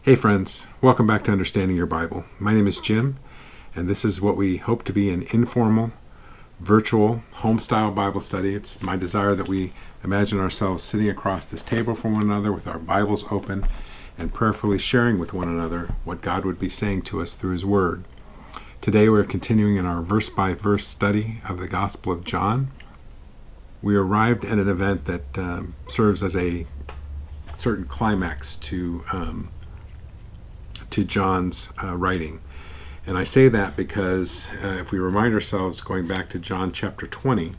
Hey friends, welcome back to Understanding Your Bible. My name is Jim, and this is what we hope to be an informal, virtual, home-style Bible study. It's my desire that we imagine ourselves sitting across this table from one another with our Bibles open and prayerfully sharing with one another what God would be saying to us through His Word. Today we're continuing in our verse-by-verse study of the Gospel of John. We arrived at an event that serves as a certain climax to John's writing. And I say that because if we remind ourselves going back to John chapter 20,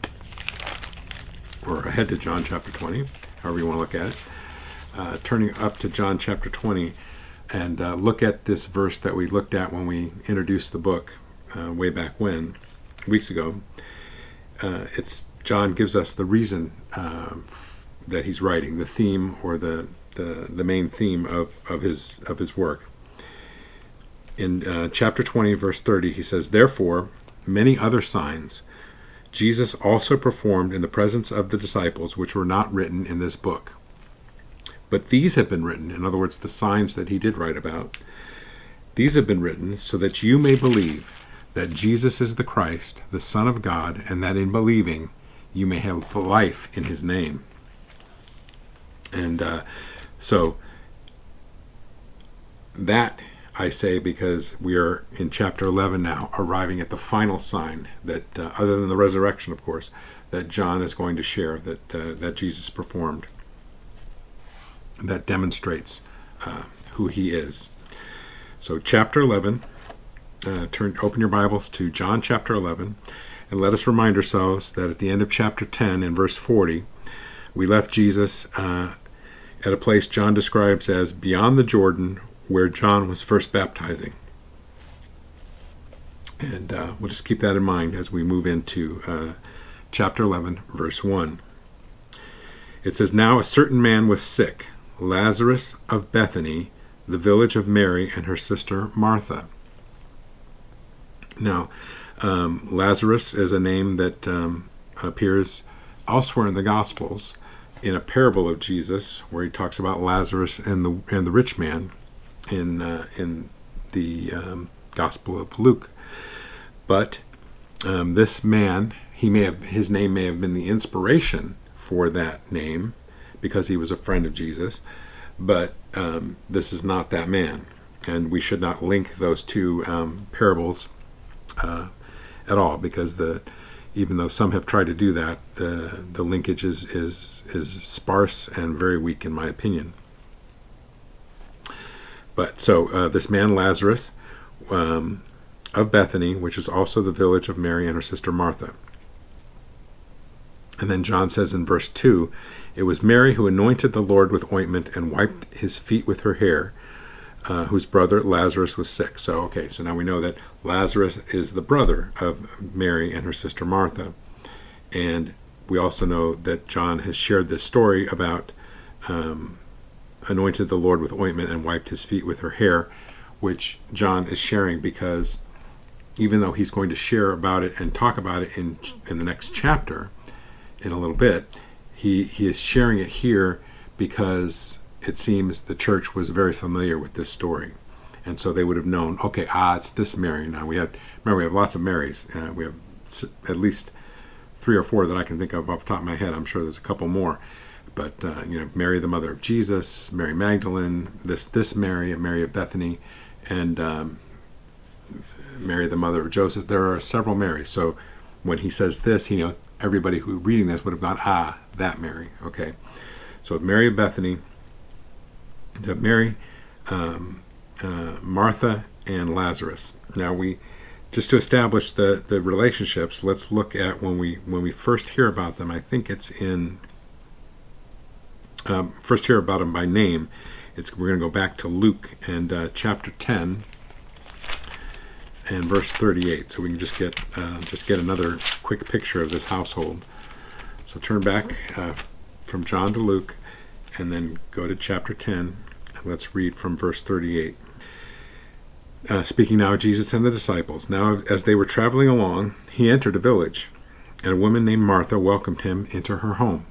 or ahead to John chapter 20, however you want to look at it, turning up to John chapter 20 and look at this verse that we looked at when we introduced the book way back when, weeks ago. John gives us the reason that he's writing, the theme or the main theme of his work. In chapter 20, verse 30, he says, "Therefore, many other signs Jesus also performed in the presence of the disciples, which were not written in this book. But these have been written," in other words, the signs that he did write about, "these have been written so that you may believe that Jesus is the Christ, the Son of God, and that in believing you may have life in his name." And so that I say because we are in chapter 11 now, arriving at the final sign that, other than the resurrection, of course, that John is going to share, that Jesus performed, that demonstrates who he is. So chapter 11, open your Bibles to John chapter 11, and let us remind ourselves that at the end of chapter 10 in verse 40, we left Jesus at a place John describes as beyond the Jordan, where John was first baptizing. And we'll just keep that in mind as we move into chapter 11, verse 1. It says, "Now a certain man was sick, Lazarus of Bethany, the village of Mary and her sister Martha." Now, Lazarus is a name that appears elsewhere in the Gospels, in a parable of Jesus, where he talks about Lazarus and the rich man, in the Gospel of Luke. But this man, his name may have been the inspiration for that name because he was a friend of Jesus, but this is not that man, and we should not link those two parables at all, because even though some have tried to do that, the linkage is sparse and very weak in my opinion. But so this man Lazarus of Bethany, which is also the village of Mary and her sister Martha. And then John says in verse 2, "It was Mary who anointed the Lord with ointment and wiped his feet with her hair, whose brother Lazarus was sick." So now we know that Lazarus is the brother of Mary and her sister Martha. And we also know that John has shared this story about anointed the Lord with ointment and wiped his feet with her hair, which John is sharing because even though he's going to share about it and talk about it in the next chapter in a little bit, he is sharing it here because it seems the church was very familiar with this story. And so they would have known, it's this Mary. Now we have lots of Marys. We have at least 3 or 4 that I can think of off the top of my head. I'm sure there's a couple more. But, Mary, the mother of Jesus, Mary Magdalene, this Mary, and Mary of Bethany, and Mary, the mother of Joseph. There are several Marys. So when he says this, everybody who reading this would have gone, that Mary. Okay. So Mary of Bethany, Mary, Martha, and Lazarus. Now just to establish the relationships, let's look at when we first hear about them. I think it's in first hear about him by name. We're going to go back to Luke and chapter 10 and verse 38, so we can just get another quick picture of this household. So turn back from John to Luke, and then go to chapter 10, and let's read from verse 38. Speaking now of Jesus and the disciples. Now, as they were traveling along, he entered a village, and a woman named Martha welcomed him into her home.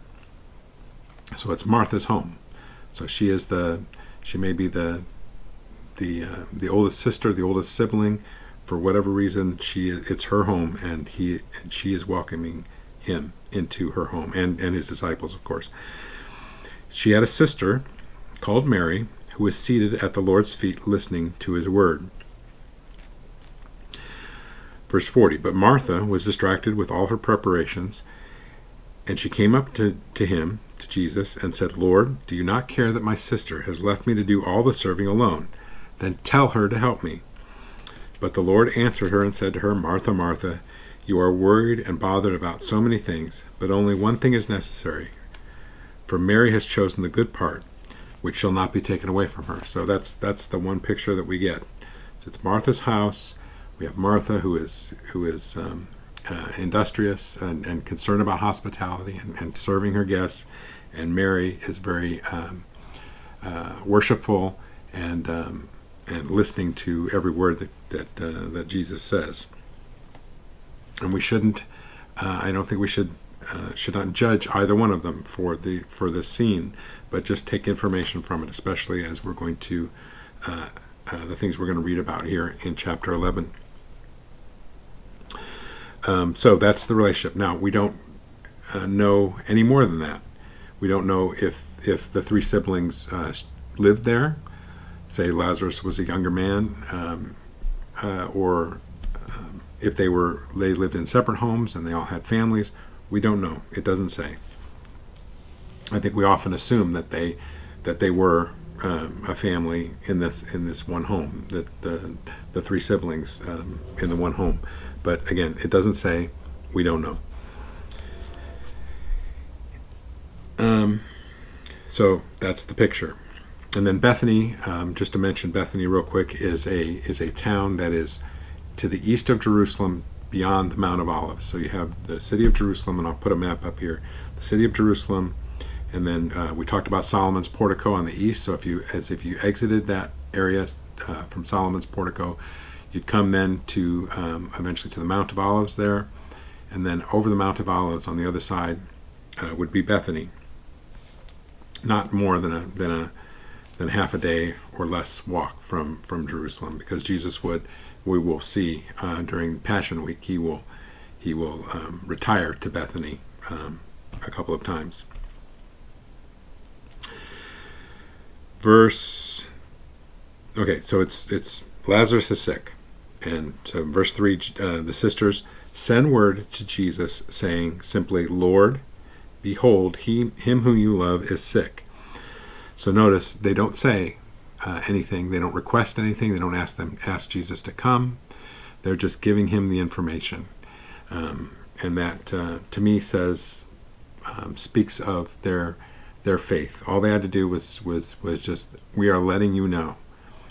So it's Martha's home. So she may be the the oldest sister, the oldest sibling. For whatever reason, it's her home, and she is welcoming him into her home, and his disciples, of course. She had a sister called Mary, who was seated at the Lord's feet listening to his word. Verse 40, but Martha was distracted with all her preparations, and she came up to him, to Jesus, and said, Lord, do you not care that my sister has left me to do all the serving alone? Then tell her to help me. But the Lord answered her and said to her, Martha, Martha, you are worried and bothered about so many things, but only one thing is necessary. For Mary has chosen the good part, which shall not be taken away from her. So that's the one picture that we get. So it's Martha's house. We have Martha, who is industrious and concerned about hospitality and serving her guests, and Mary is very worshipful and listening to every word that Jesus says. And we shouldn't. I don't think we should not judge either one of them for this scene, but just take information from it, especially as we're going to the things we're going to read about here in chapter 11. So that's the relationship. Now, we don't know any more than that. We don't know if the three siblings lived there. Say Lazarus was a younger man, or if they lived in separate homes and they all had families. We don't know. It doesn't say. I think we often assume that they were a family in this one home, that the three siblings in the one home. But again, it doesn't say. We don't know. So that's the picture. And then Bethany, just to mention Bethany real quick, is a town that is to the east of Jerusalem, beyond the Mount of Olives. So you have the city of Jerusalem, and I'll put a map up here. The city of Jerusalem, and then we talked about Solomon's portico on the east. So if you exited that area from Solomon's portico, you'd come then to eventually to the Mount of Olives there, and then over the Mount of Olives on the other side would be Bethany. Not more than half a day or less walk from Jerusalem, because Jesus we will see during Passion Week, he will retire to Bethany a couple of times. Okay, so it's Lazarus is sick, and so verse 3, the sisters send word to Jesus saying simply, Lord, behold, him whom you love is sick. So notice they don't say anything. They don't request anything. They don't ask Jesus to come. They're just giving him the information, and that to me speaks of their faith. All they had to do was just, we are letting you know.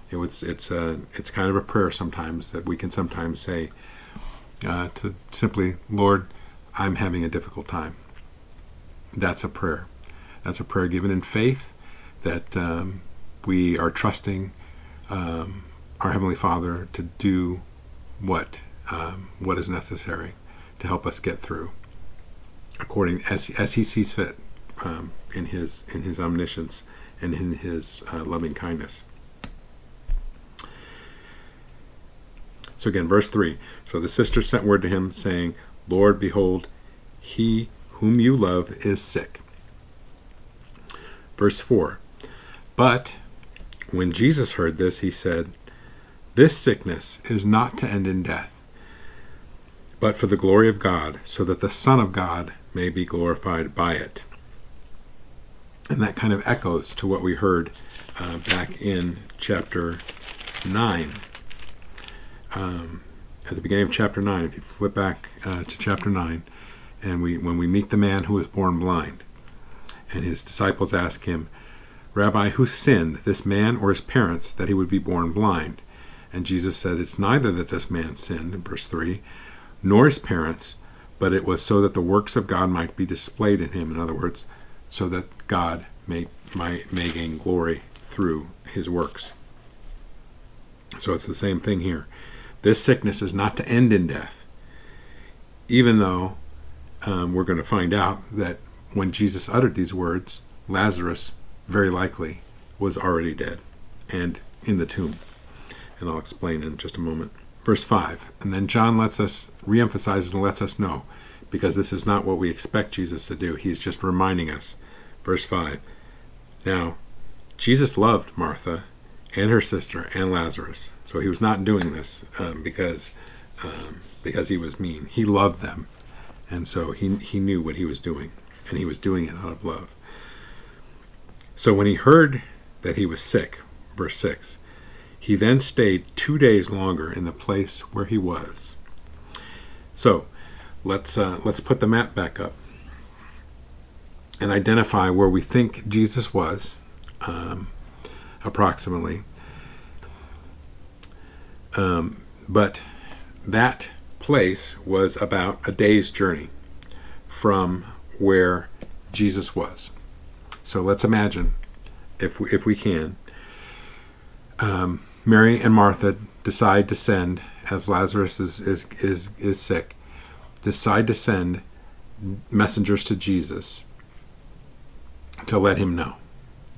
It's kind of a prayer sometimes that we can sometimes say to simply, Lord, I'm having a difficult time. That's a prayer. That's a prayer given in faith, that we are trusting our Heavenly Father to do what is necessary to help us get through, according as He sees fit, in His omniscience and in His loving kindness. So again, verse 3. So the sisters sent word to him, saying, Lord, behold, he whom you love is sick. Verse 4. But when Jesus heard this, he said, This sickness is not to end in death, but for the glory of God, so that the Son of God may be glorified by it. And that kind of echoes to what we heard back in chapter 9. At the beginning of chapter 9, if you flip back to chapter 9, and when we meet the man who was born blind, and his disciples ask him, Rabbi, who sinned, this man or his parents, that he would be born blind? And Jesus said, It's neither that this man sinned, in verse 3, nor his parents, but it was so that the works of God might be displayed in him. In other words, so that God may gain glory through his works. So it's the same thing here. This sickness is not to end in death, even though we're going to find out that when Jesus uttered these words, Lazarus very likely was already dead and in the tomb. And I'll explain in just a moment. Verse 5, and then John reemphasizes and lets us know, because this is not what we expect Jesus to do. He's just reminding us. Verse 5, now, Jesus loved Martha and her sister and Lazarus. So he was not doing this because he was mean. He loved them. And so he knew what he was doing. And he was doing it out of love. So when he heard that he was sick, verse 6, he then stayed 2 days longer in the place where he was. So let's put the map back up and identify where we think Jesus was, approximately. But that place was about a day's journey from where Jesus was. So let's imagine, if we can, Mary and Martha decide to send, as Lazarus is sick, decide to send messengers to Jesus to let him know.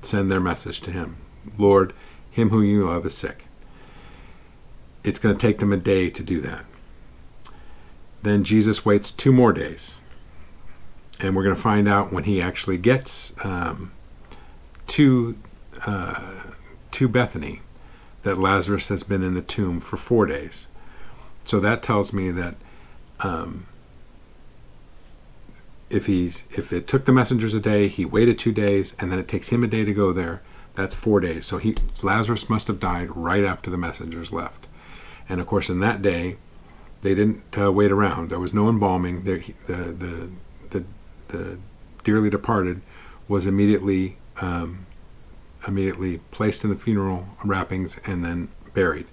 Send their message to him. Lord, him who you love is sick. It's going to take them a day to do that. Then Jesus waits 2 more days. And we're going to find out when he actually gets to Bethany that Lazarus has been in the tomb for 4 days. So that tells me that if it took the messengers a day, he waited 2 days, and then it takes him a day to go there, that's 4 days. So Lazarus must have died right after the messengers left. And of course, in that day, they didn't wait around. There was no embalming. The dearly departed was immediately placed in the funeral wrappings and then buried.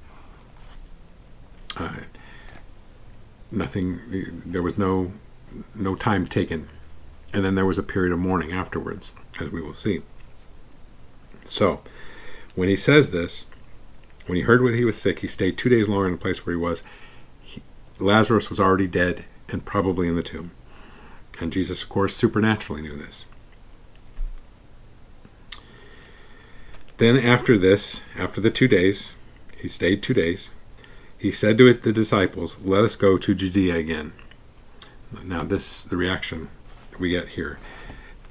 There was no time taken. And then there was a period of mourning afterwards, as we will see. So, when he says this, when he heard he was sick, he stayed 2 days longer in the place where he was. Lazarus was already dead and probably in the tomb. And Jesus, of course, supernaturally knew this. Then after the 2 days, he stayed 2 days, he said to the disciples, let us go to Judea again. Now this is the reaction we get here.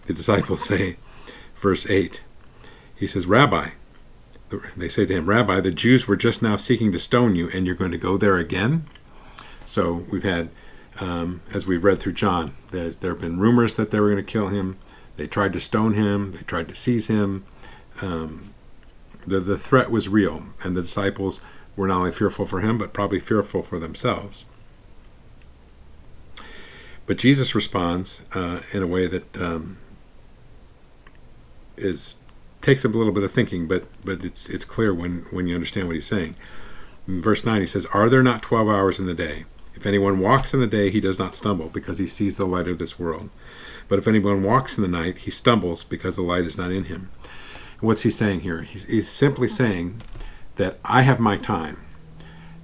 The disciples say, verse 8, he says, Rabbi, they say to him, Rabbi, the Jews were just now seeking to stone you, and you're going to go there again? So we've had, as we've read through John, that there have been rumors that they were going to kill him. They tried to stone him. They tried to seize him. The threat was real, and the disciples were not only fearful for him, but probably fearful for themselves. But Jesus responds in a way that takes a little bit of thinking, but it's clear when you understand what he's saying. In verse 9, he says, are there not 12 hours in the day? If anyone walks in the day, he does not stumble, because he sees the light of this world. But if anyone walks in the night, he stumbles, because the light is not in him. What's he saying here? He's simply saying that I have my time.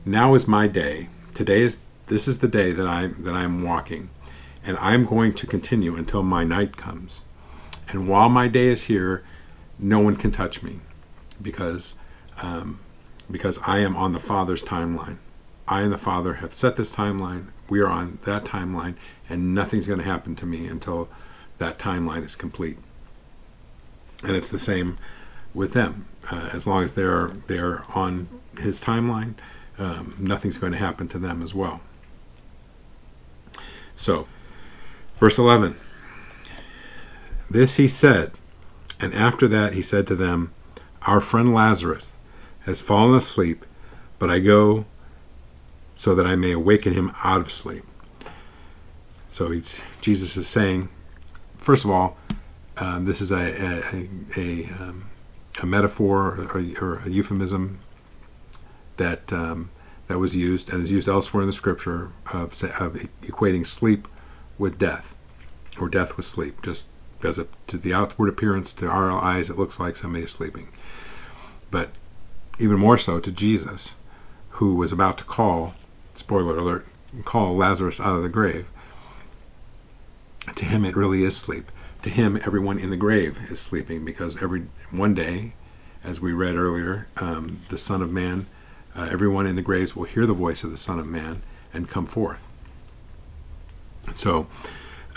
Now is my day. This is the day that I'm walking, and I'm going to continue until my night comes. And while my day is here, no one can touch me, because I am on the Father's timeline. I and the Father have set this timeline. We are on that timeline, and nothing's going to happen to me until that timeline is complete. And it's the same with them. As long as they're on his timeline, nothing's going to happen to them as well. So, verse 11. This he said, and after that he said to them, our friend Lazarus has fallen asleep, but I go so that I may awaken him out of sleep. So Jesus is saying, first of all, this is a metaphor or a euphemism that was used and is used elsewhere in the Scripture of equating sleep with death, or death with sleep. Just as to the outward appearance, to our eyes, it looks like somebody is sleeping. But even more so to Jesus, who was about to call, spoiler alert, call Lazarus out of the grave. To him, it really is sleep. To him, everyone in the grave is sleeping, because one day, as we read earlier, the Son of Man everyone in the graves will hear the voice of the Son of Man and come forth. So,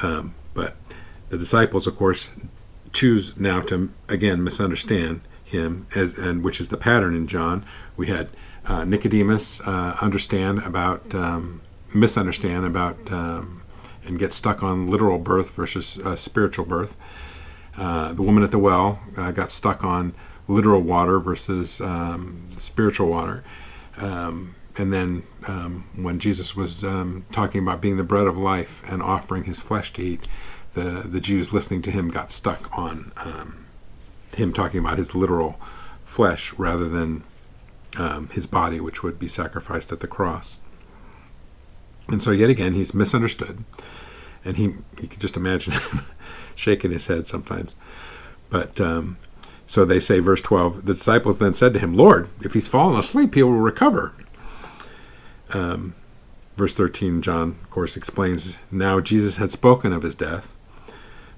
but the disciples, of course, choose now to again misunderstand him, and which is the pattern in John. We had Nicodemus misunderstand about, and get stuck on literal birth versus spiritual birth. The woman at the well got stuck on literal water versus spiritual water. And then when Jesus was talking about being the bread of life and offering his flesh to eat, the Jews listening to him got stuck on him talking about his literal flesh rather than his body, which would be sacrificed at the cross. And so yet again, he's misunderstood. And you can just imagine him shaking his head sometimes. But so they say, verse 12, the disciples then said to him, Lord, if he's fallen asleep, he will recover. Verse 13, John, of course, explains, now Jesus had spoken of his death,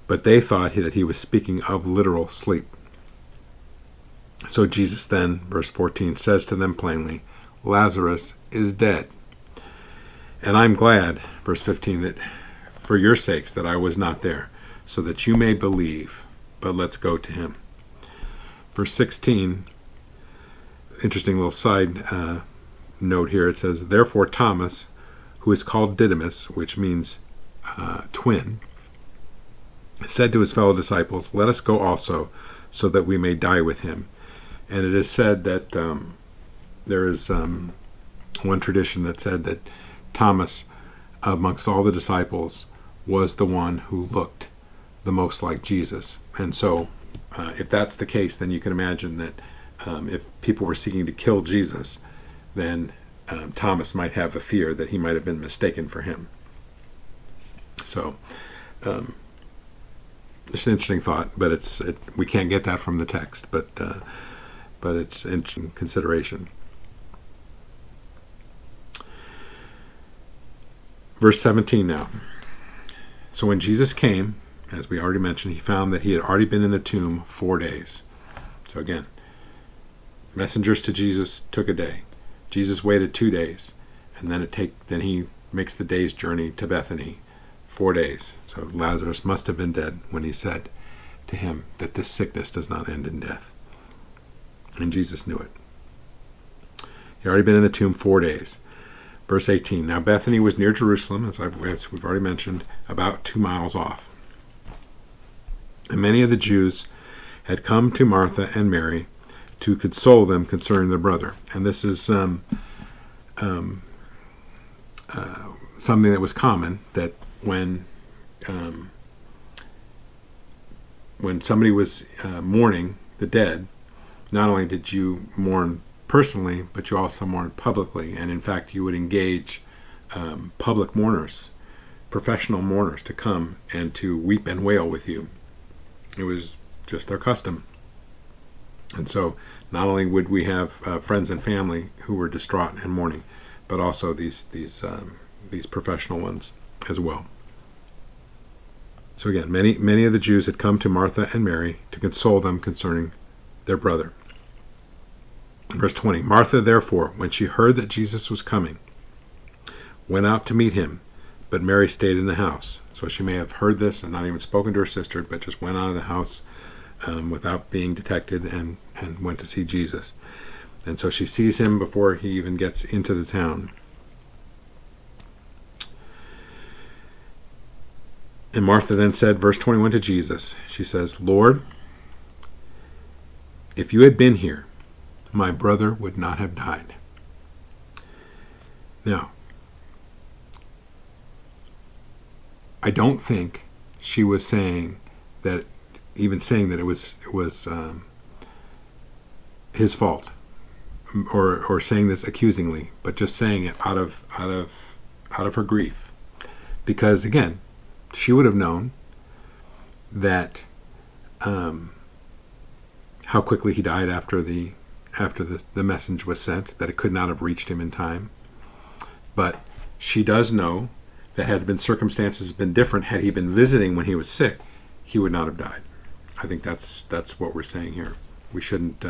but they thought that he was speaking of literal sleep. So Jesus then, verse 14, says to them plainly, Lazarus is dead. And I'm glad, verse 15, that for your sakes that I was not there, so that you may believe, but let's go to him. Verse 16, interesting little side note here. It says, therefore Thomas, who is called Didymus, which means twin, said to his fellow disciples, let us go also, so that we may die with him. And it is said that there is one tradition that said that Thomas, amongst all the disciples, was the one who looked the most like Jesus. And so if that's the case, then you can imagine that if people were seeking to kill Jesus, then Thomas might have a fear that he might have been mistaken for him. So it's an interesting thought, but we can't get that from the text, but it's interesting consideration. Verse 17 now. So when Jesus came, as we already mentioned, he found that he had already been in the tomb 4 days. So again, messengers to Jesus took a day. Jesus waited 2 days, and then he makes the day's journey to Bethany, 4 days. So Lazarus must have been dead when he said to him that this sickness does not end in death. And Jesus knew it. He had already been in the tomb 4 days. Verse 18, now Bethany was near Jerusalem, as we've already mentioned, about 2 miles off. And many of the Jews had come to Martha and Mary to console them concerning their brother. And this is something that was common, that when somebody was mourning the dead, not only did you mourn personally, but you also mourn publicly. And in fact, you would engage public mourners, professional mourners, to come and to weep and wail with you. It was just their custom. And so not only would we have friends and family who were distraught and mourning, but also these professional ones as well. So again, many of the Jews had come to Martha and Mary to console them concerning their brother. Verse 20, Martha, therefore, when she heard that Jesus was coming, went out to meet him, but Mary stayed in the house. So she may have heard this and not even spoken to her sister, but just went out of the house without being detected and went to see Jesus. And so she sees him before he even gets into the town. And Martha then said, verse 21 to Jesus, she says, Lord, if you had been here, my brother would not have died. Now, I don't think she was saying that it was his fault, or saying this accusingly, but just saying it out of her grief, because again, she would have known that how quickly he died after the message was sent, that it could not have reached him in time. But she does know that had been circumstances been different, had he been visiting when he was sick, he would not have died. I think that's what we're saying here. We shouldn't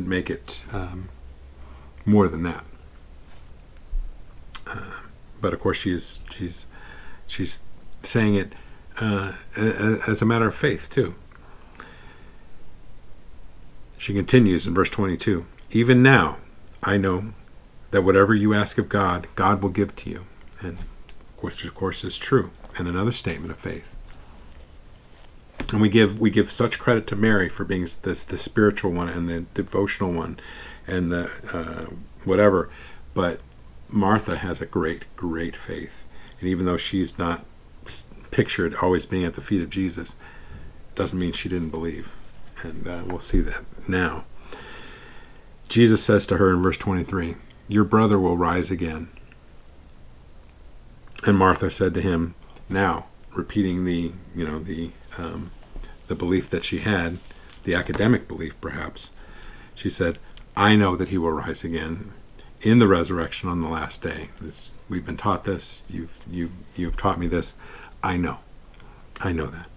make it more than that. But of course, she's saying it as a matter of faith too. She continues in verse 22. Even now, I know that whatever you ask of God, God will give to you, and which of course is true, and another statement of faith. And we give such credit to Mary for being the spiritual one and the devotional one, and the whatever. But Martha has a great faith, and even though she's not pictured always being at the feet of Jesus, doesn't mean she didn't believe, and we'll see that now. Jesus says to her in verse 23, "Your brother will rise again." And Martha said to him, now repeating the belief that she had, the academic belief perhaps, she said, "I know that he will rise again in the resurrection on the last day." We've been taught this. You've taught me this. I know that.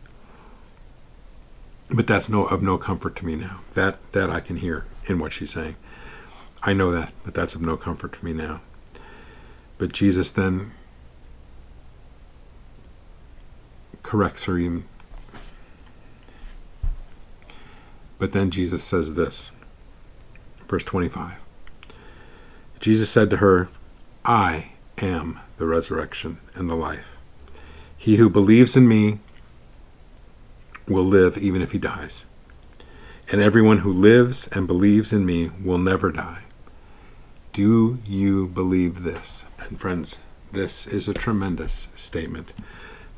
But that's of no comfort to me now. That I can hear in what she's saying. I know that, but that's of no comfort to me now. But Jesus then corrects her even. But then Jesus says this, verse 25. Jesus said to her, "I am the resurrection and the life. He who believes in me will live even if he dies. And everyone who lives and believes in me will never die. Do you believe this?" And friends, this is a tremendous statement.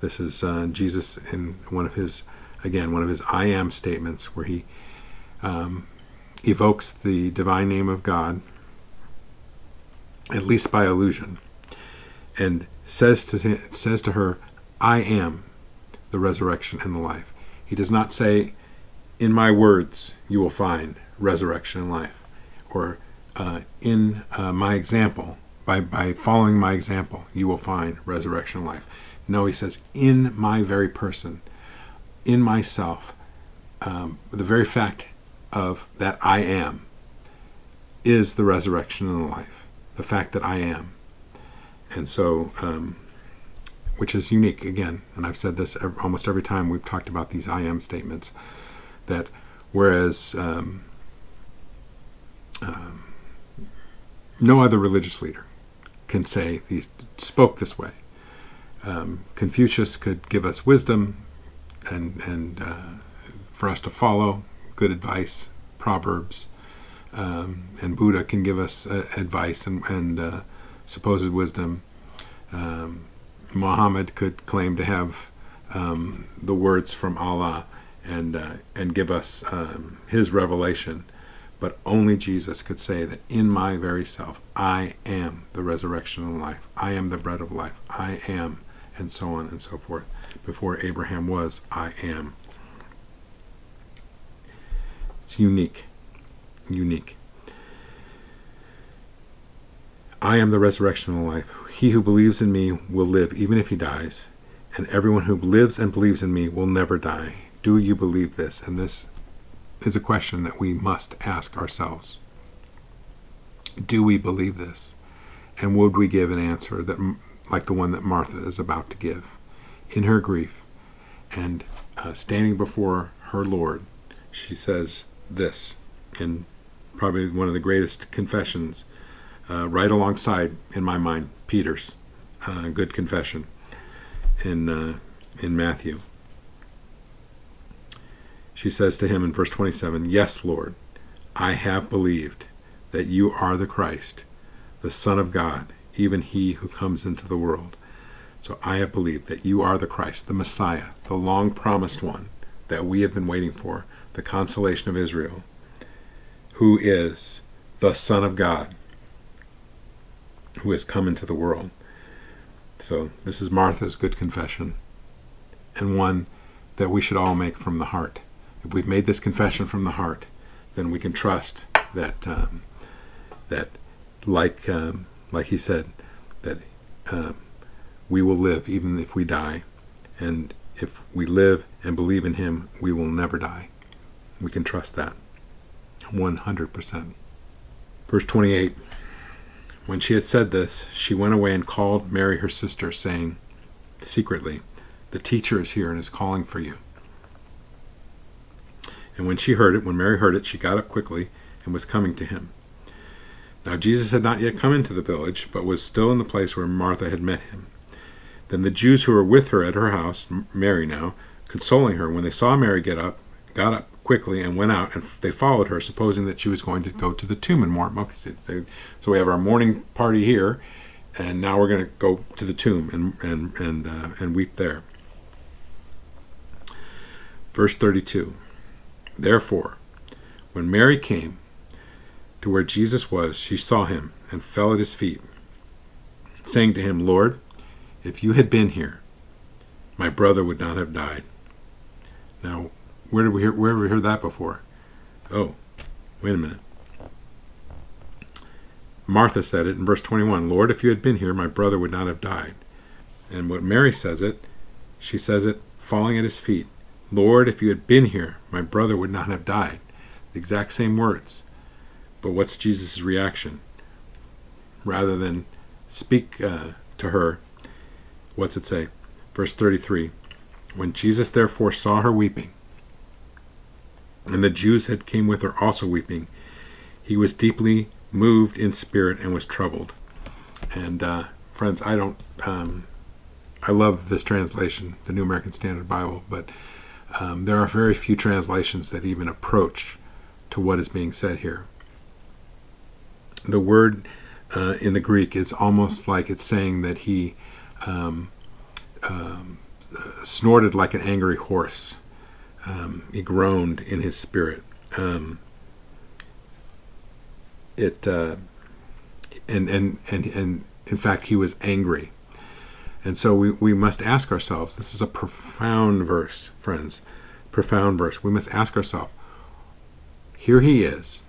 This is Jesus in one of his I am statements, where he evokes the divine name of God, at least by allusion, and says to her, "I am the resurrection and the life." He does not say, "In my words you will find resurrection and life," or in my example, by following my example, you will find resurrection and life. No, he says, in my very person, in myself, the very fact of that I am is the resurrection and the life. The fact that I am. And so, which is unique, again, and I've said this almost every time we've talked about these I am statements, that whereas no other religious leader can say spoke this way. Confucius could give us wisdom and for us to follow, good advice, proverbs, and Buddha can give us advice and supposed wisdom. Muhammad could claim to have the words from Allah and give us his revelation. But only Jesus could say that in my very self, I am the resurrection and life. I am the bread of life. I am, and so on and so forth. Before Abraham was, I am. It's unique. I am the resurrection and life. He who believes in me will live even if he dies, and everyone who lives and believes in me will never die. Do you believe this? And this is a question that we must ask ourselves. Do we believe this? And would we give an answer that, like the one that Martha is about to give, in her grief and standing before her Lord? She says this in probably one of the greatest confessions, right alongside, in my mind, Peter's good confession in Matthew. She says to him in verse 27, "Yes, Lord, I have believed that you are the Christ, the Son of God, even he who comes into the world." So I have believed that you are the Christ, the Messiah, the long-promised one that we have been waiting for, the consolation of Israel, who is the Son of God, who has come into the world. So this is Martha's good confession, and one that we should all make from the heart. If we've made this confession from the heart, then we can trust that like he said, that we will live even if we die, and if we live and believe in him, we will never die. We can trust that 100%. Verse 28, When she had said this, she went away and called Mary her sister, saying secretly, "The teacher is here and is calling for you." And when Mary heard it, she got up quickly and was coming to him. Now Jesus had not yet come into the village, but was still in the place where Martha had met him. Then the Jews who were with her at her house, Mary now, consoling her, when they saw Mary got up quickly and went out, and they followed her, supposing that she was going to go to the tomb and mourn. So we have our mourning party here, and now we're going to go to the tomb and weep there. Verse 32. Therefore, when Mary came to where Jesus was, she saw him and fell at his feet, saying to him, "Lord, if you had been here, my brother would not have died." Now, where have we heard that before? Oh, wait a minute. Martha said it in verse 21, "Lord, if you had been here, my brother would not have died." And when Mary says it, she says it falling at his feet. "Lord, if you had been here, my brother would not have died." The exact same words. But what's Jesus' reaction? Rather than speak to her, what's it say? Verse 33, when Jesus therefore saw her weeping, and the Jews that came with her also weeping, he was deeply moved in spirit and was troubled. And friends, I love this translation, the New American Standard Bible, but there are very few translations that even approach to what is being said here. The word in the Greek is almost like it's saying that he snorted like an angry horse. He groaned in his spirit. And in fact, he was angry. And so we must ask ourselves, this is a profound verse, friends, profound verse. We must ask ourselves, here he is,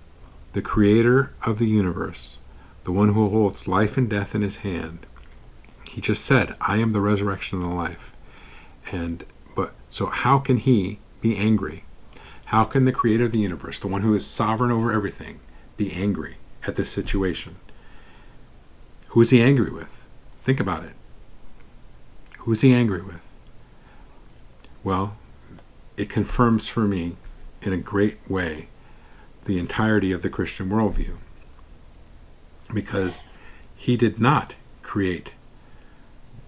the creator of the universe, the one who holds life and death in his hand. He just said, "I am the resurrection and the life." So how can he be angry? How can the creator of the universe, the one who is sovereign over everything, be angry at this situation? Who is he angry with? Think about it. Who is he angry with? Well, it confirms for me in a great way the entirety of the Christian worldview. Because he did not create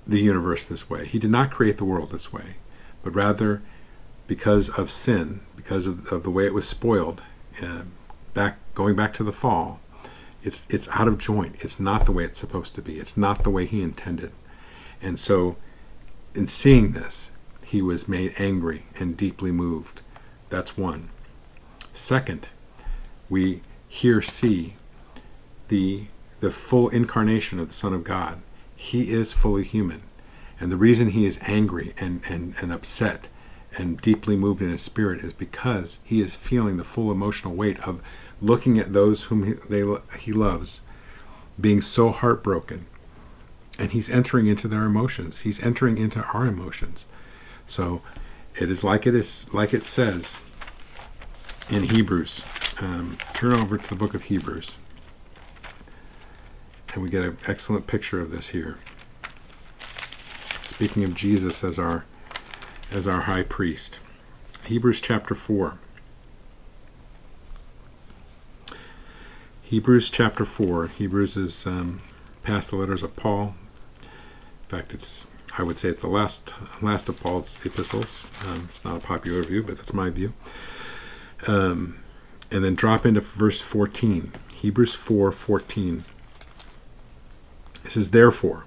the universe this way. He did not create the world this way. But rather, because of sin, because of the way it was spoiled, going back to the fall, it's out of joint. It's not the way it's supposed to be. It's not the way he intended. And so, in seeing this, he was made angry and deeply moved. That's one. Second, we here see the full incarnation of the Son of God. He is fully human. And the reason he is angry and upset and deeply moved in his spirit is because he is feeling the full emotional weight of looking at those whom he loves being so heartbroken. And he's entering into their emotions. He's entering into our emotions. So it is like it says in Hebrews. Turn over to the book of Hebrews. And we get an excellent picture of this here. Speaking of Jesus as our high priest. Hebrews chapter 4. Hebrews chapter 4. Hebrews is past the letters of Paul. In fact, I would say it's the last of Paul's epistles. It's not a popular view, but that's my view. And then drop into verse 14. Hebrews 4:14. It says, "Therefore,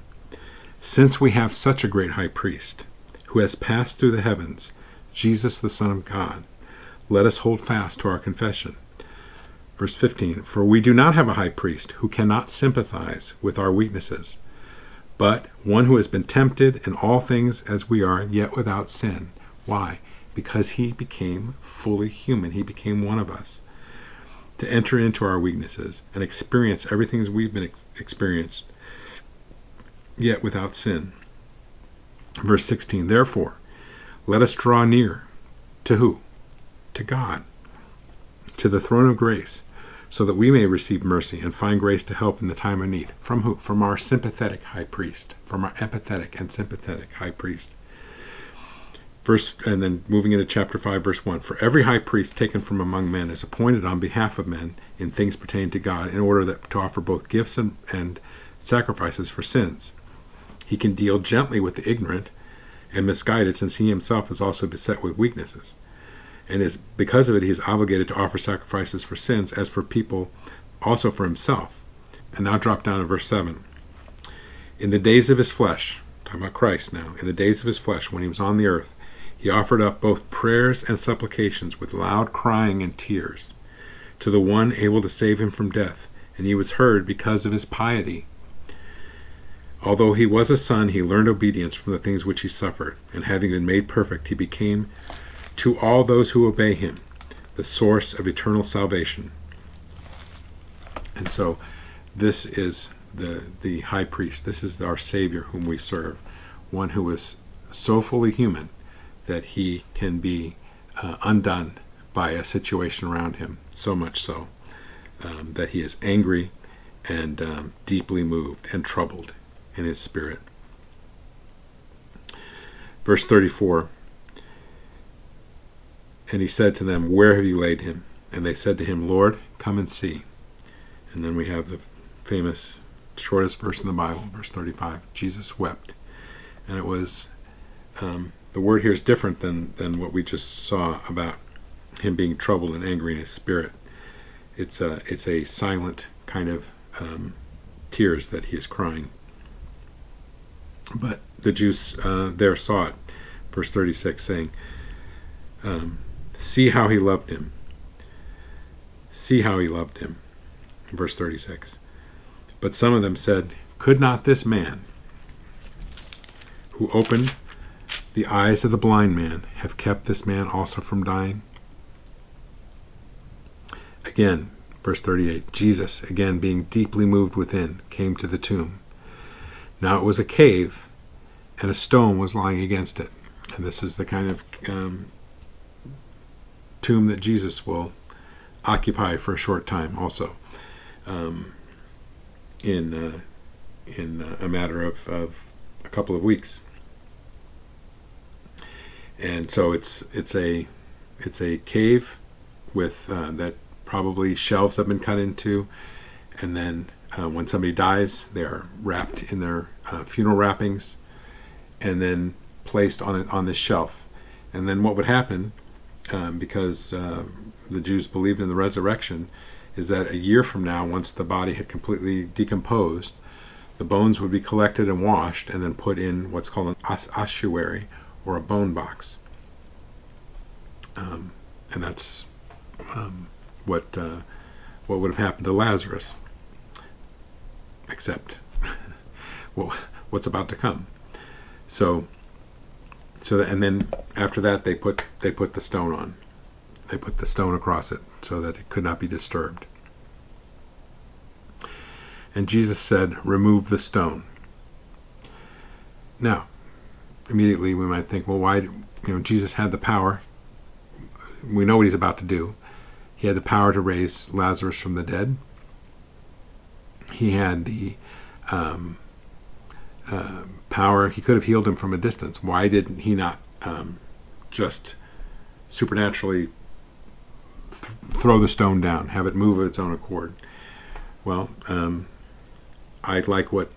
since we have such a great high priest, who has passed through the heavens, Jesus the Son of God, let us hold fast to our confession." Verse 15, "For we do not have a high priest who cannot sympathize with our weaknesses, but one who has been tempted in all things as we are, yet without sin." Why? Because he became fully human. He became one of us to enter into our weaknesses and experience everything as we've been experienced, yet without sin. Verse 16, "Therefore, let us draw near." To who? To God. To the throne of grace, so that we may receive mercy and find grace to help in the time of need. From who? From our sympathetic high priest, from our empathetic and sympathetic high priest. And then moving into chapter 5, verse 1. For every high priest taken from among men is appointed on behalf of men in things pertaining to God, in order to offer both gifts and sacrifices for sins. He can deal gently with the ignorant and misguided, since he himself is also beset with weaknesses. And because of it, he is obligated to offer sacrifices for sins, as for people, also for himself. And now drop down to verse 7. In the days of his flesh, talking about Christ now, in the days of his flesh, when he was on the earth, he offered up both prayers and supplications with loud crying and tears to the one able to save him from death, and he was heard because of his piety. Although he was a son, he learned obedience from the things which he suffered, and having been made perfect, he became to all those who obey him the source of eternal salvation. And so this is the high priest. This is our Savior whom we serve, one who is so fully human that he can be undone by a situation around him, so much so that he is angry and deeply moved and troubled in his spirit. Verse 34, and he said to them, where have you laid him? And they said to him, Lord, come and see. And then we have the famous shortest verse in the Bible, verse 35, Jesus wept. And it was, the word here is different than what we just saw about him being troubled and angry in his spirit. It's a silent kind of tears that he is crying. But the Jews there saw it, verse 36, saying, see how he loved him. See how he loved him. Verse 36. But some of them said, could not this man, who opened the eyes of the blind man, have kept this man also from dying? Again, verse 38, Jesus, again being deeply moved within, came to the tomb. Now it was a cave, and a stone was lying against it. And this is the kind of tomb that Jesus will occupy for a short time also, in a matter of a couple of weeks. And so it's a cave with that probably shelves have been cut into, and then when somebody dies, they're wrapped in their funeral wrappings, and then placed on this shelf. And then what would happen, because the Jews believed in the resurrection, is that a year from now, once the body had completely decomposed, the bones would be collected and washed, and then put in what's called an ossuary, or a bone box. And that's what would have happened to Lazarus, except what's about to come. So and then after that they put the stone on. They put the stone across it so that it could not be disturbed. And Jesus said, remove the stone. Now, immediately we might think, well, why? Jesus had the power. We know what he's about to do. He had the power to raise Lazarus from the dead. He had the power. He could have healed him from a distance. Why did he not just supernaturally throw the stone down, have it move of its own accord? Well, I like what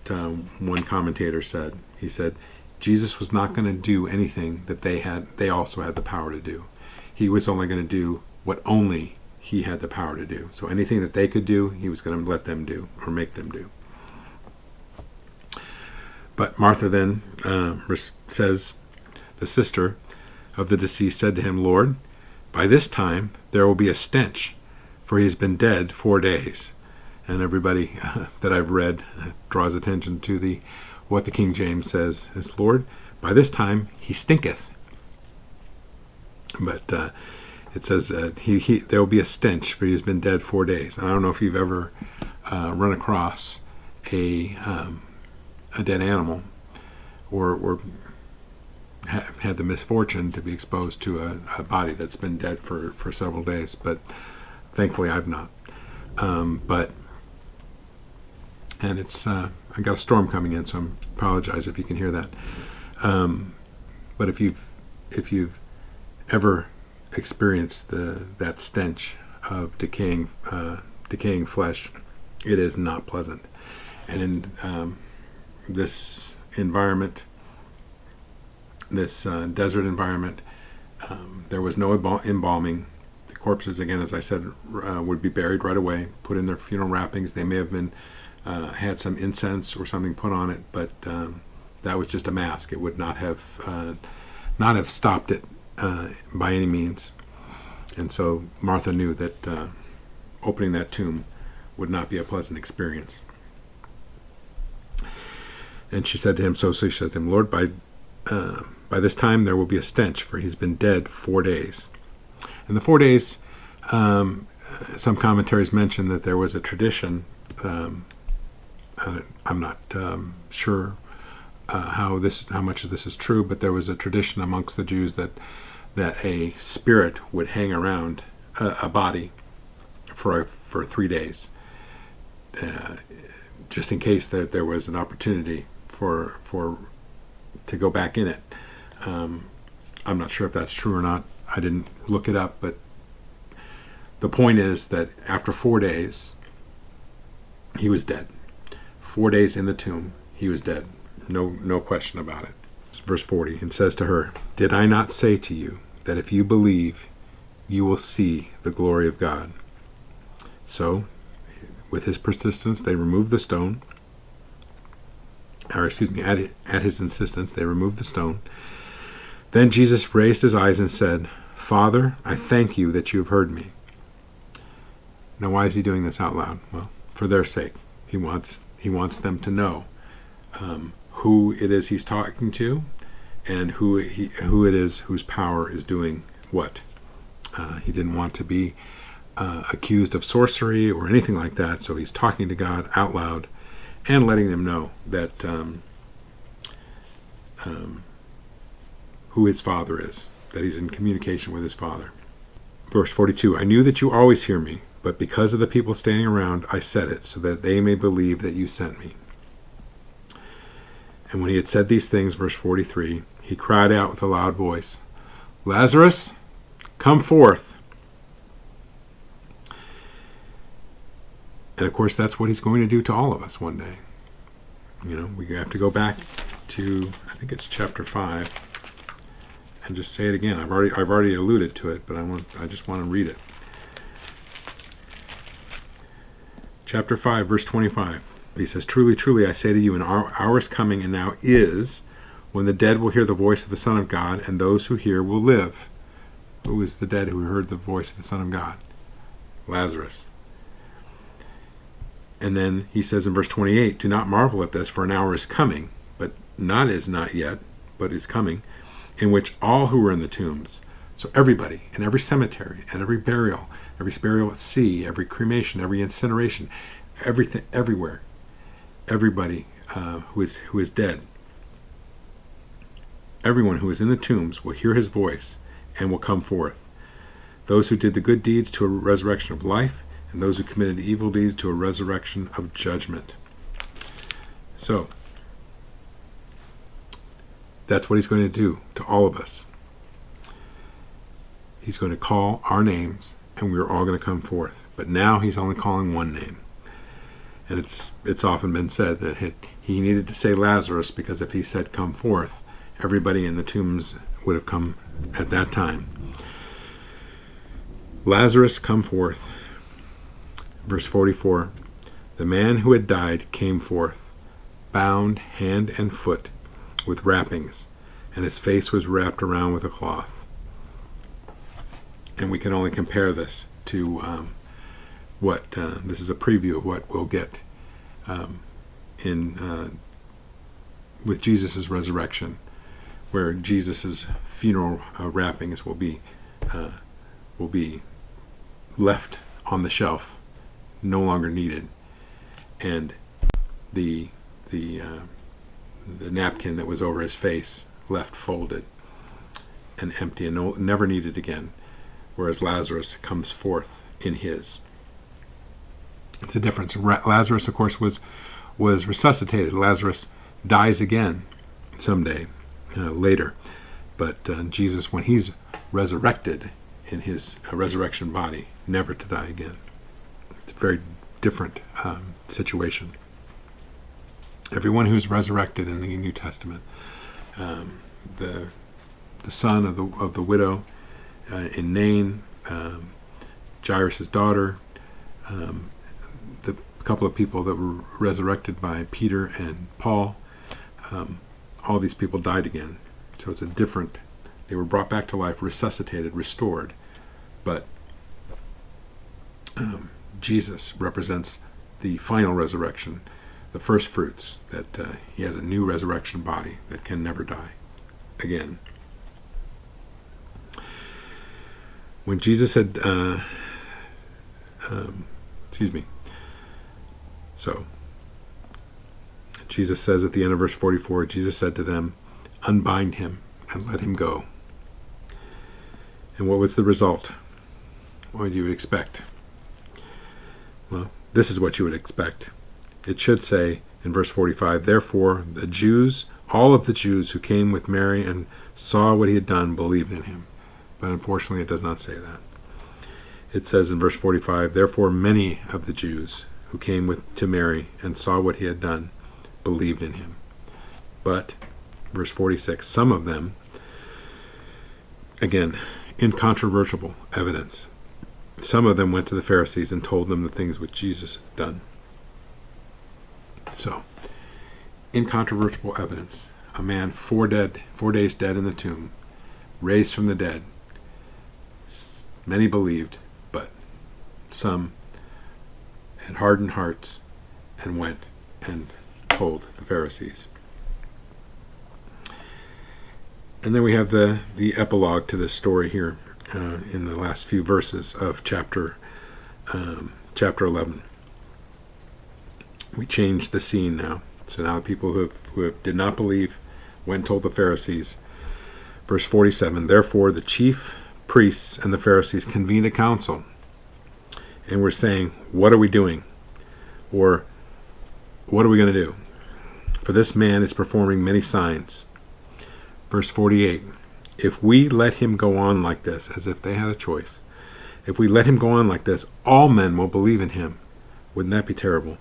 one commentator said. He said, Jesus was not going to do anything that they also had the power to do. He was only going to do what only he had the power to do. So anything that they could do, he was going to let them do, or make them do. But Martha then says, the sister of the deceased said to him, Lord, by this time there will be a stench, for he has been dead 4 days. And everybody that I've read draws attention to what the King James says is, Lord, by this time he stinketh. But it says there will be a stench, for he has been dead 4 days. And I don't know if you've ever run across a dead animal, or had the misfortune to be exposed to a body that's been dead for several days, but thankfully I've not. But and it's I got a storm coming in, so I apologize if you can hear that. But if you've ever experienced that stench of decaying flesh, it is not pleasant. And in this environment, this desert environment, there was no embalming. The corpses, again, as I said, would be buried right away, put in their funeral wrappings. They may have been had some incense or something put on it, but that was just a mask. It would not have stopped it by any means. And so Martha knew that opening that tomb would not be a pleasant experience. And she said to him, so she said to him, Lord, by this time there will be a stench, for he's been dead 4 days. And the 4 days, some commentaries mention that there was a tradition. I'm not sure how much of this is true, but there was a tradition amongst the Jews that a spirit would hang around a body for 3 days, just in case there was an opportunity to go back in it. I'm not sure if that's true or not. I didn't look it up, but the point is that after 4 days, he was dead. 4 days in the tomb, he was dead. No question about it. It's verse 40, and says to her, did I not say to you that if you believe, you will see the glory of God? So, with his persistence, they removed the stone. At his insistence, they removed the stone. Then Jesus raised his eyes and said, Father, I thank you that you have heard me. Now, why is he doing this out loud? Well, for their sake. He wants them to know who it is he's talking to, and who it is whose power is doing what. He didn't want to be accused of sorcery or anything like that, so he's talking to God out loud and letting them know that who his Father is, that he's in communication with his Father. Verse 42, I knew that you always hear me, but because of the people standing around, I said it, so that they may believe that you sent me. And when he had said these things, verse 43, he cried out with a loud voice, Lazarus, come forth. And of course, that's what he's going to do to all of us one day. You know, we have to go back to, I think it's chapter 5, and just say it again. I've already alluded to it, but I just want to read it. Chapter 5, verse 25. He says, Truly, truly, I say to you, an hour is coming, and now is, when the dead will hear the voice of the Son of God, and those who hear will live. Who is the dead who heard the voice of the Son of God? Lazarus. And then he says in verse 28, Do not marvel at this, for an hour is coming, but is not yet, but is coming, in which all who are in the tombs, so everybody, in every cemetery, and every burial at sea, every cremation, every incineration, everything, everywhere, everybody who is dead, everyone who is in the tombs will hear his voice and will come forth. Those who did the good deeds to a resurrection of life, and those who committed the evil deeds to a resurrection of judgment. So, that's what he's going to do to all of us. He's going to call our names, and we're all going to come forth. But now he's only calling one name. And it's often been said that he needed to say Lazarus, because if he said come forth, everybody in the tombs would have come at that time. Lazarus, come forth. Verse 44, the man who had died came forth, bound hand and foot with wrappings, and his face was wrapped around with a cloth. And we can only compare this to this is a preview of what we'll get with Jesus' resurrection, where Jesus' funeral wrappings will be left on the shelf, no longer needed, and the napkin that was over his face left folded and empty and never needed again, whereas Lazarus comes forth in his. It's a difference. Lazarus, of course, was resuscitated. Lazarus dies again someday, later. But Jesus, when he's resurrected in his resurrection body, never to die again. It's a very different situation. Everyone who's resurrected in the New Testament, the son of the widow in Nain, Jairus' daughter, the couple of people that were resurrected by Peter and Paul, all these people died again. So it's a different, they were brought back to life, resuscitated, restored. But Jesus represents the final resurrection, the first fruits, that he has a new resurrection body that can never die again. When Jesus had, so Jesus says at the end of verse 44, Jesus said to them, "Unbind him and let him go." And what was the result? What would you expect? Well, this is what you would expect. It should say in verse 45, "Therefore the Jews, all of the Jews who came with Mary and saw what he had done, believed in him." But unfortunately it does not say that. It says in verse 45, "Therefore many of the Jews who came to Mary and saw what he had done, believed in him." But, verse 46, some of them, again, incontrovertible evidence, some of them went to the Pharisees and told them the things which Jesus had done. So, incontrovertible evidence. A man 4 days dead in the tomb, raised from the dead. Many believed, but some had hardened hearts and went and told the Pharisees. And then we have the epilogue to this story here in the last few verses of chapter 11. We changed the scene now. So now the people who did not believe went and told the Pharisees. Verse 47, "Therefore the chief priests and the Pharisees convened a council and were saying, 'What are we doing?' Or, 'What are we going to do? For this man is performing many signs.'" Verse 48, "If we let him go on like this," as if they had a choice, "if we let him go on like this, all men will believe in him." Wouldn't that be terrible?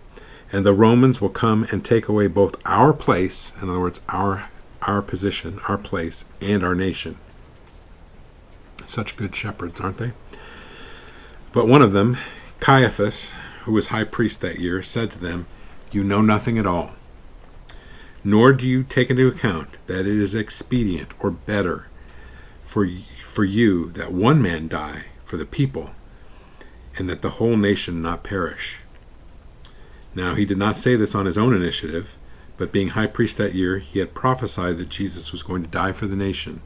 "And the Romans will come and take away both our place," in other words, our position, our place, "and our nation." Such good shepherds, aren't they? But one of them, Caiaphas, who was high priest that year, said to them, "You know nothing at all, nor do you take into account that it is expedient or better for you that one man die for the people, and that the whole nation not perish." Now he did not say this on his own initiative, but being high priest that year, he had prophesied that Jesus was going to die for the nation,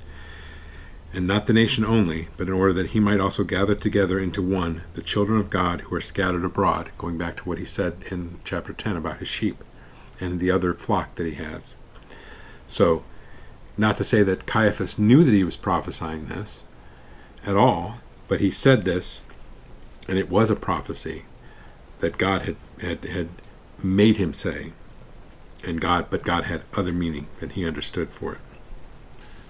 and not the nation only, but in order that he might also gather together into one the children of God who are scattered abroad, going back to what he said in chapter 10 about his sheep and the other flock that he has. So, not to say that Caiaphas knew that he was prophesying this at all, but he said this, and it was a prophecy that God had made him say, but God had other meaning than he understood for it.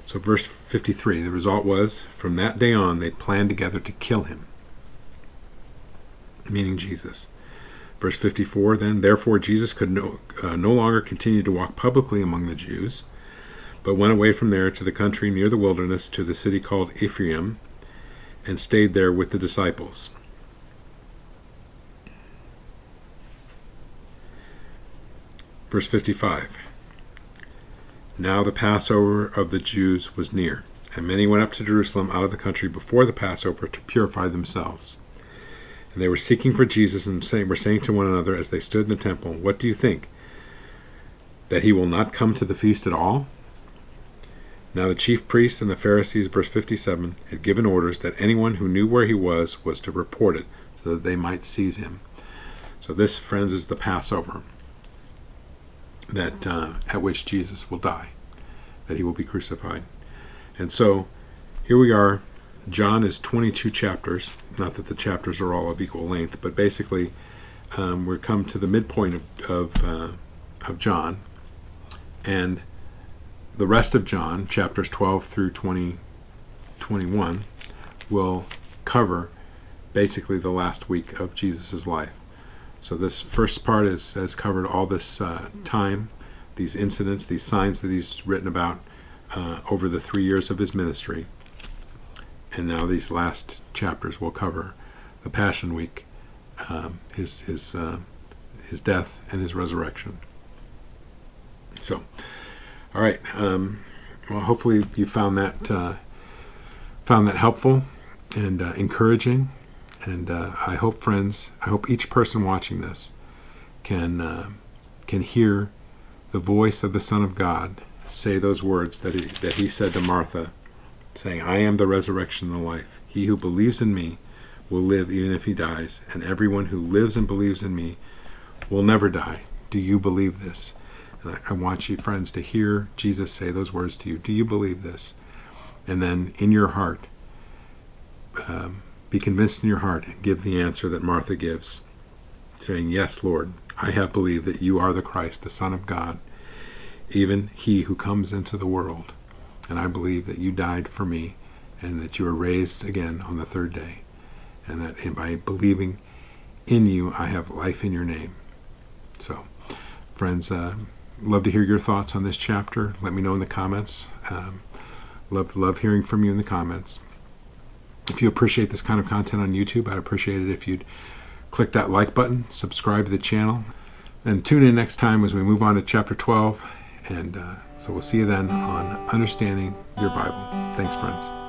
So verse 53, the result was, from that day on, they planned together to kill him, meaning Jesus. Verse 54, then, "Therefore Jesus could no longer continue to walk publicly among the Jews, but went away from there to the country near the wilderness, to the city called Ephraim, and stayed there with the disciples." Verse 55, "Now the Passover of the Jews was near, and many went up to Jerusalem out of the country before the Passover to purify themselves. And they were seeking for Jesus, and were saying to one another as they stood in the temple, 'What do you think? That he will not come to the feast at all?' Now the chief priests and the Pharisees," verse 57, "had given orders that anyone who knew where he was to report it, so that they might seize him." So this, friends, is the Passover that at which Jesus will die, that he will be crucified. And so here we are. John is 22 chapters. Not that the chapters are all of equal length, but basically we're come to the midpoint of John, and the rest of John, chapters 12 through 21, will cover basically the last week of Jesus' life. So this first part has covered all this time, these incidents, these signs that he's written about over the 3 years of his ministry. And now these last chapters will cover the Passion Week, his death and his resurrection. So, all right. Well, hopefully you found that helpful and encouraging. And I hope, friends, each person watching this can hear the voice of the Son of God say those words that he said to Martha, saying, "I am the resurrection and the life. He who believes in me will live even if he dies, and everyone who lives and believes in me will never die. Do you believe this?" And I want you, friends, to hear Jesus say those words to you. Do you believe this? And then in your heart, be convinced in your heart and give the answer that Martha gives, saying, "Yes, Lord, I have believed that you are the Christ, the Son of God, even he who comes into the world. And I believe that you died for me and that you were raised again on the third day. And that by believing in you, I have life in your name." So, friends, love to hear your thoughts on this chapter. Let me know in the comments. Love hearing from you in the comments. If you appreciate this kind of content on YouTube, I'd appreciate it if you'd click that like button, subscribe to the channel, and tune in next time as we move on to chapter 12. And so we'll see you then on Understanding Your Bible. Thanks, friends.